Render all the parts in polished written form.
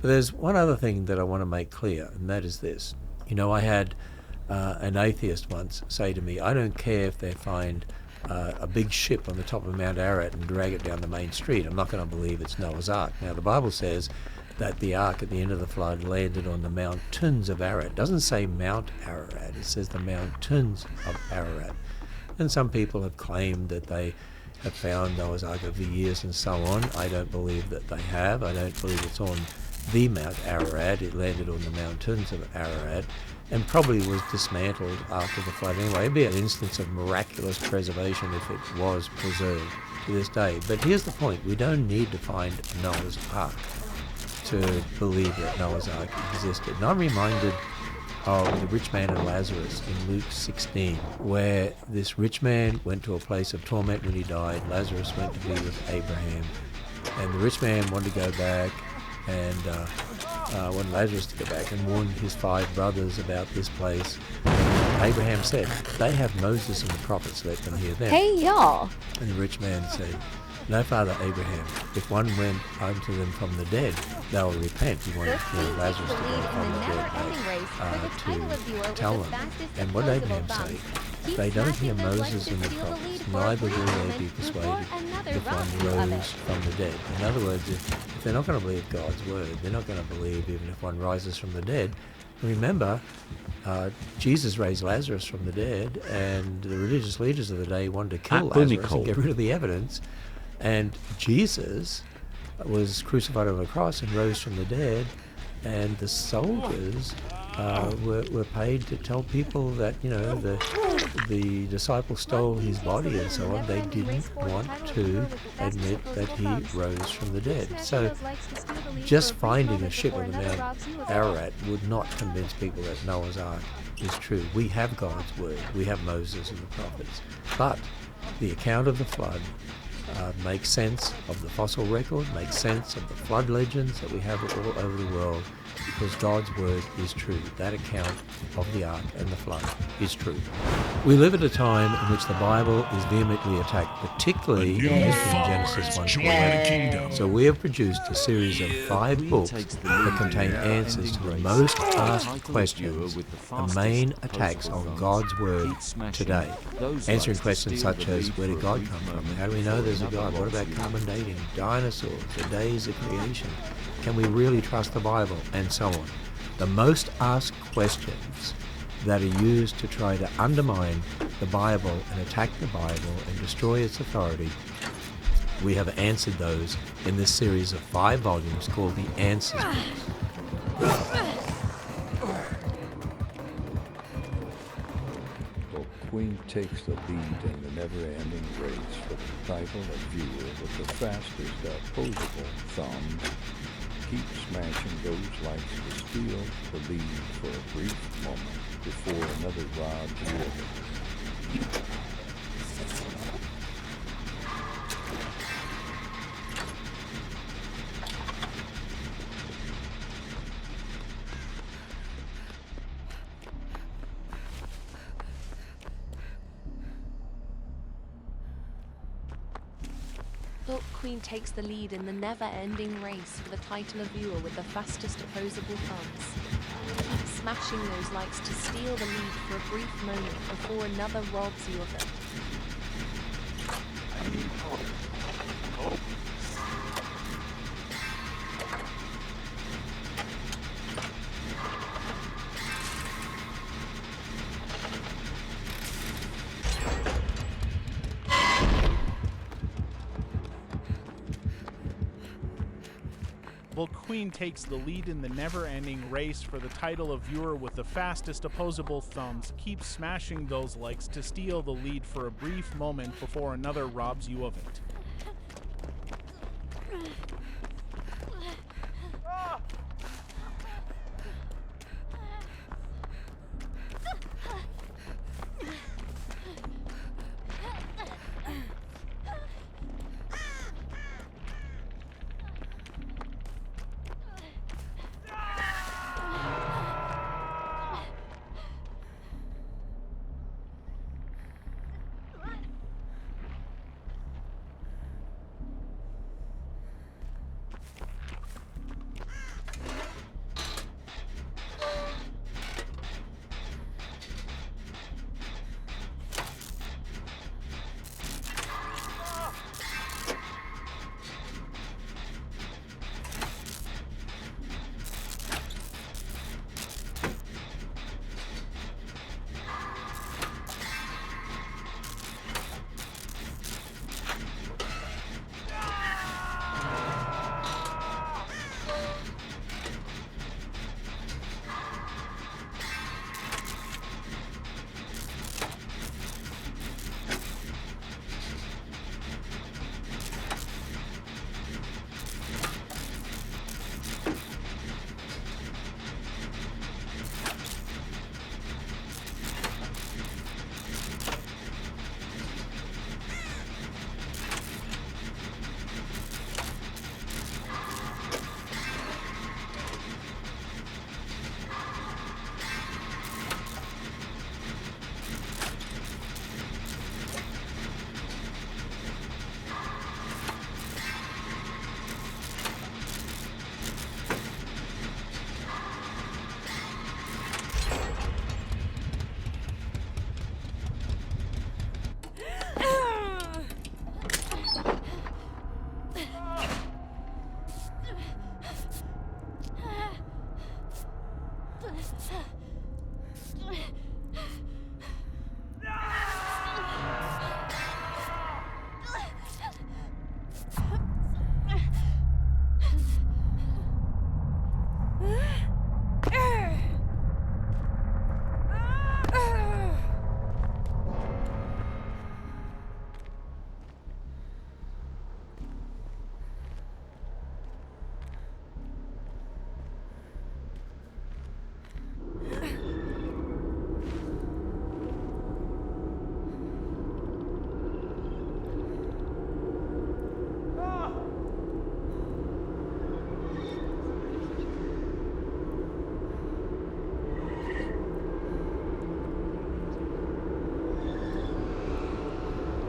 But there's one other thing that I want to make clear, and that is this. I had an atheist once say to me, I don't care if they find a big ship on the top of Mount Ararat and drag it down the main street. I'm not going to believe it's Noah's Ark. Now, the Bible says that the ark at the end of the flood landed on the mountains of Ararat. It doesn't say Mount Ararat. It says the mountains of Ararat. And some people have claimed that they have found Noah's Ark over the years and so on. I don't believe that they have. I don't believe it's on the Mount Ararat. It landed on the mountains of Ararat and probably was dismantled after the flood anyway. It'd be an instance of miraculous preservation if it was preserved to this day. But here's the point. We don't need to find Noah's Ark to believe that Noah's Ark existed. And I'm reminded of the rich man and Lazarus in Luke 16, where this rich man went to a place of torment when he died. Lazarus went to be with Abraham. And the rich man wanted to go back and wanted Lazarus to go back and warn his 5 brothers about this place. Abraham said, they have Moses and the prophets, let them hear them. Hey, y'all. And the rich man said, no, Father Abraham, if one went unto them from the dead, they will repent. He wanted Lazarus to go from the dead to tell them. And what did Abraham say? If they don't hear Moses and the prophets, neither will they be persuaded if one rose from the dead. In other words, if they're not going to believe God's word, they're not going to believe even if one rises from the dead. Remember, Jesus raised Lazarus from the dead, and the religious leaders of the day wanted to kill Lazarus and get rid of the evidence. And Jesus was crucified on the cross and rose from the dead, and the soldiers were paid to tell people that, the disciples stole his body and so on. They didn't want to admit that he rose from the dead. So just finding a ship on the Mount Ararat would not convince people that Noah's Ark is true. We have God's word. We have Moses and the prophets. But the account of the flood makes sense of the fossil record, makes sense of the flood legends that we have all over the world, because God's word is true. That account of the ark and the flood is true. We live at a time in which the Bible is vehemently attacked, particularly in Genesis 1:1. So we have produced a series of 5 books that contain answers to the most asked questions, the main attacks on God's word today. Answering questions such as, where did God come from? How do we know there's a God? What about carbon dating? Dinosaurs? The days of creation? Can we really trust the Bible? And so on. The most asked questions that are used to try to undermine the Bible and attack the Bible and destroy its authority, we have answered those in this series of 5 volumes called the Answers Books. Queen takes the lead in the never-ending race for the title of viewer with the fastest opposable thumbs. Keep smashing those likes to steal the lead for a brief moment before another robs you of it. Book Queen takes the lead in the never-ending race for the title of viewer with the fastest opposable thumbs. Keep smashing those likes to steal the lead for a brief moment before another robs you of it. Queen takes the lead in the never-ending race for the title of viewer with the fastest opposable thumbs. Keep smashing those likes to steal the lead for a brief moment before another robs you of it.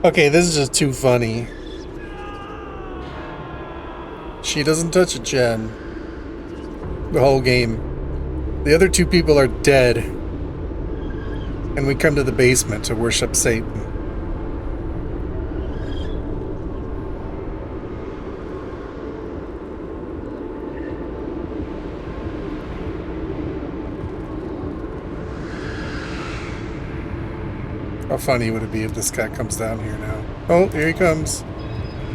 Okay, this is just too funny. She doesn't touch a gen. The whole game. The other two people are dead. And we come to the basement to worship Satan. How funny would it be if this guy comes down here now? Oh, here he comes.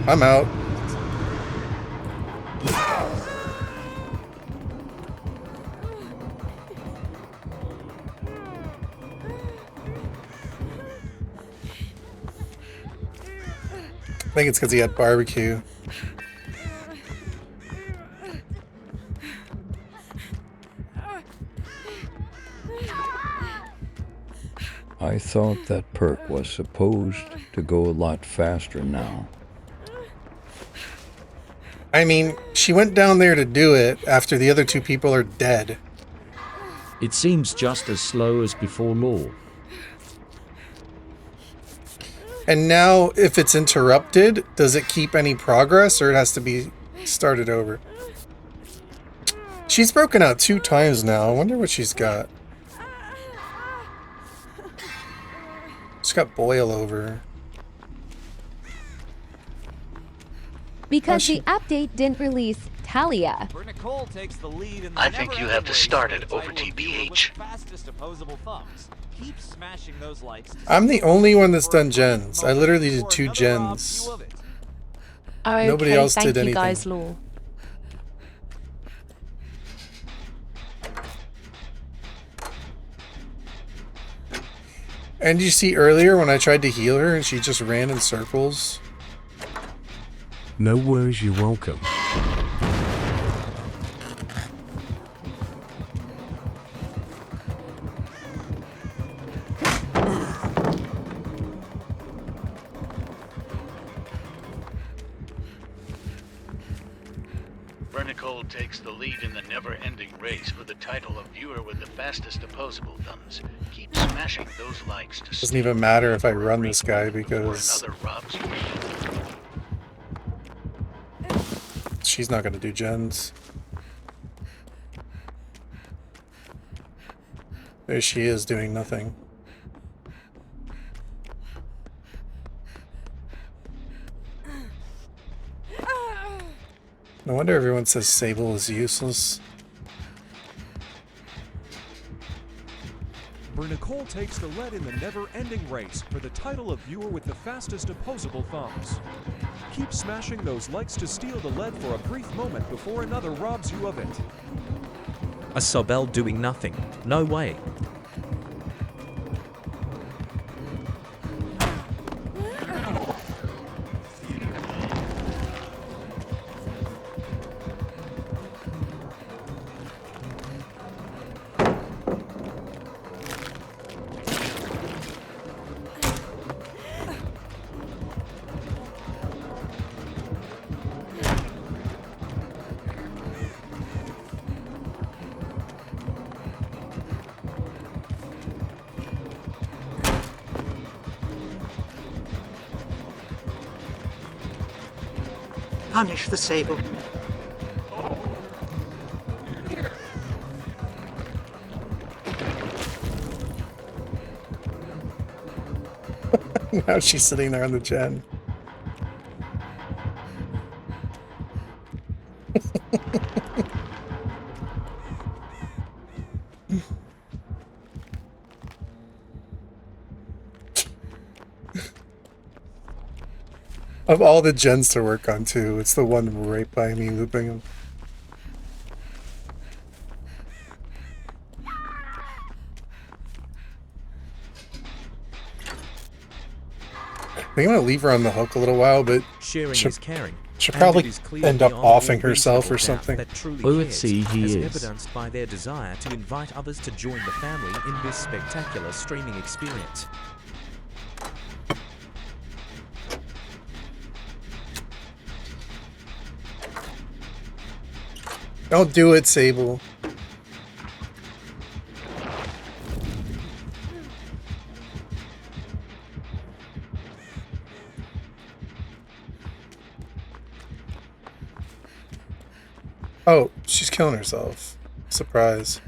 I'm out. I think it's because he had barbecue. I thought that perk was supposed to go a lot faster now. I mean, she went down there to do it after the other two people are dead. It seems just as slow as before law. And now, if it's interrupted, does it keep any progress, or it has to be started over? She's broken out 2 times now. I wonder what she's got. She's got boil over her. Because the update didn't release Talia. I think you have to start it over TBH. I'm the only one that's done gens. I literally did 2 gens. Oh, Nobody okay, else thank did you anything. guys, Law. And you see earlier when I tried to heal her and she just ran in circles? No worries, you're welcome. Vernical takes the lead in the never-ending race for the title of viewer with the fastest opposable thumbs. Keep smashing those likes to Doesn't even matter if I run this guy because another robs you. she's not going to do gens. There she is doing nothing. No wonder everyone says Sable is useless. Nicole takes the lead in the never-ending race for the title of viewer with the fastest opposable thumbs. Keep smashing those likes to steal the lead for a brief moment before another robs you of it. A Sobel doing nothing. No way. Punish the Sable. Now she's sitting there on the gen. Of all the gens to work on too, it's the one right by me looping them. I think I'm gonna leave her on the hook a little while, but sharing is caring. she'll probably end up offing herself or something. Oh, let's see, he as is. evidenced by their desire to invite others to join the family in this spectacular streaming experience. Don't do it, Sable. Oh, she's killing herself. Surprise.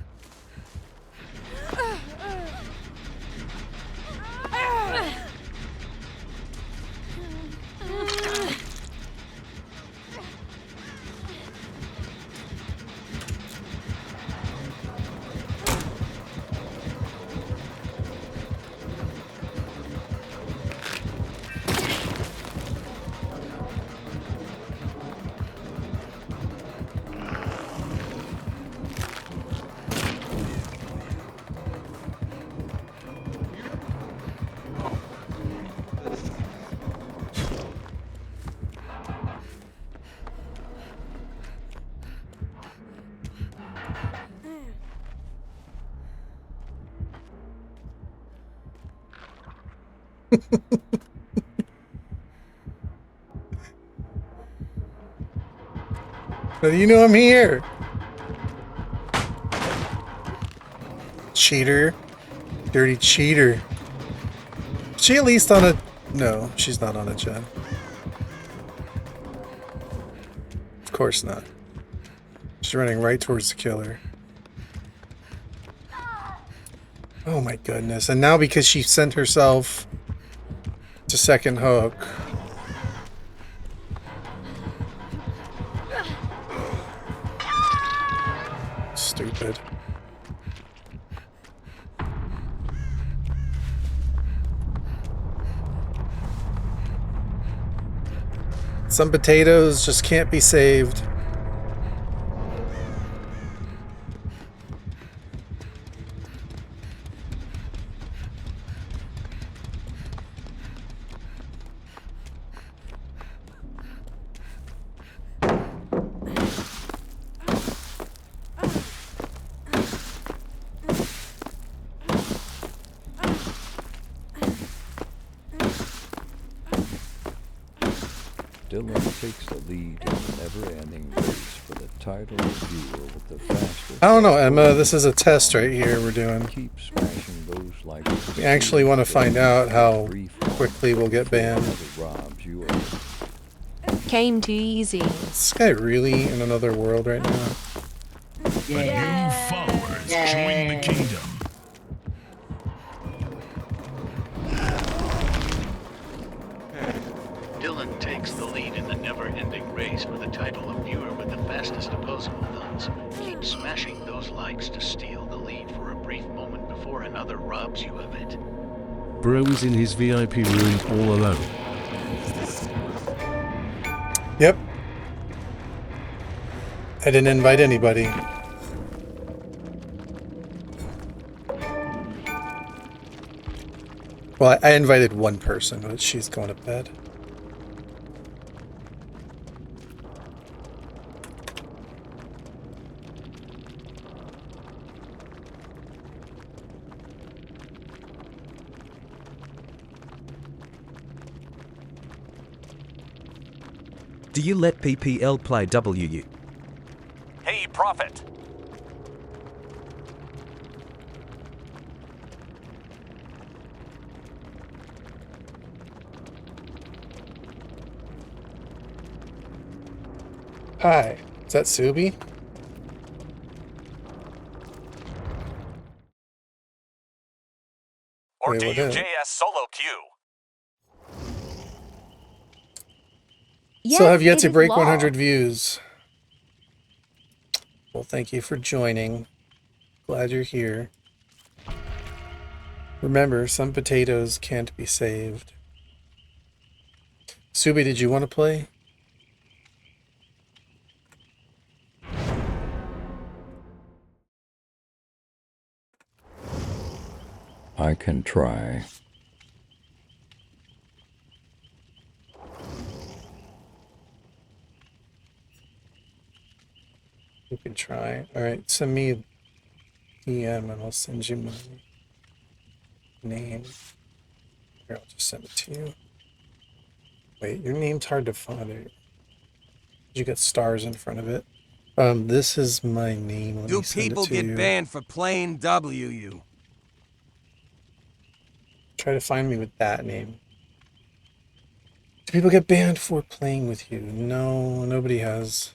How do you know I'm here? Cheater. Dirty cheater. Is she at least on a... No, she's not on a gen. Of course not. She's running right towards the killer. Oh my goodness. And now because she sent herself to second hook... Stupid. Some potatoes just can't be saved. Dylan takes the lead in the never-ending race for the title of viewer with the fastest. I don't know, Emma. This is a test right here we're doing. Keep smashing those likes. We actually want to find out how quickly we'll get banned. Came too easy. Is this guy really in another world right now? New followers join the kingdom. Dylan takes the lead in the never-ending race for the title of viewer with the fastest opposable thumbs. Keep smashing those likes to steal the lead for a brief moment before another robs you of it. Bro is in his VIP room all alone. Yep. I didn't invite anybody. Well, I invited one person, but she's going to bed. Do you let PPL play WU? Hey, Prophet. Hi, is that Subi? Or Wait, do what you is? JS solo queue? Yes, So have yet it to is break law. 100 views. Well, thank you for joining. Glad you're here. Remember, some potatoes can't be saved. Subi, did you want to play? I can try. You can try. Alright, send me a DM and I'll send you my name. Here, I'll just send it to you. Wait, your name's hard to find. You got stars in front of it. This is my name. Let Do me send people it to get you. banned for playing WU? Try to find me with that name. Do people get banned for playing with you? No, nobody has.